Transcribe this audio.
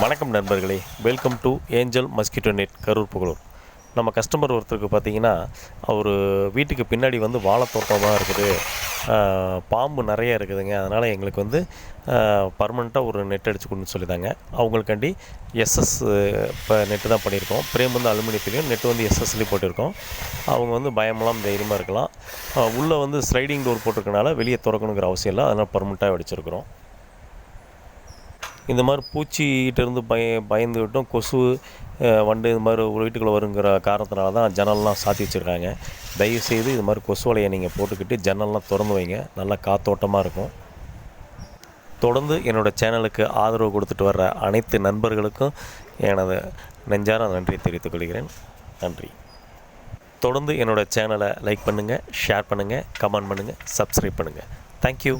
வணக்கம் நண்பர்களே, welcome to angel mosquito net Karur Pugalur. நம்ம கஸ்டமர் ஒருத்தருக்கு பார்த்தீங்கன்னா, அவர் வீட்டுக்கு பின்னாடி வந்து வாழைத்தோட்டமாக இருக்குது, பாம்பு நிறைய இருக்குதுங்க. அதனால் எங்களுக்கு வந்து பர்மனெண்ட்டாக ஒரு நெட் அடிச்சு கொடுன்னு சொல்லியிருந்தாங்க. அவங்களுக்காண்டி எஸ்எஸ் இப்போ நெட்டு தான் பண்ணியிருக்கோம். பிரேம் வந்து அலுமினியத்துலேயும் நெட்டு வந்து எஸ்எஸ்லேயும் போட்டிருக்கோம். அவங்க வந்து பயமெல்லாம் தைரியமாக இருக்கலாம். உள்ளே வந்து ஸ்லைடிங் டோர் போட்டிருக்கனால வெளியே திறக்கணுங்கிற அவசியம் இல்லை. அதனால் பர்மனெண்ட்டாக அடிச்சிருக்கிறோம். இந்த மாதிரி பூச்சிகிட்டேருந்து பயந்துக்கிட்டும் கொசு வண்டு இது மாதிரி ஒரு வீட்டுக்குள்ளே வருங்கிற காரணத்தினால தான் ஜன்னல்லாம் சாத்தி வச்சுருக்காங்க. தயவுசெய்து இது மாதிரி கொசு வலையை நீங்கள் போட்டுக்கிட்டு ஜன்னல்லாம் திறந்து வைங்க. நல்லா காத்தோட்டமாக இருக்கும். தொடர்ந்து என்னோடய சேனலுக்கு ஆதரவு கொடுத்துட்டு வர்ற அனைத்து நண்பர்களுக்கும் எனது நெஞ்சார நன்றி தெரிவித்துக் கொள்கிறேன். நன்றி. தொடர்ந்து என்னோடய சேனலை லைக் பண்ணுங்கள், ஷேர் பண்ணுங்கள், கமெண்ட் பண்ணுங்கள், சப்ஸ்கிரைப் பண்ணுங்கள். தேங்க்யூ.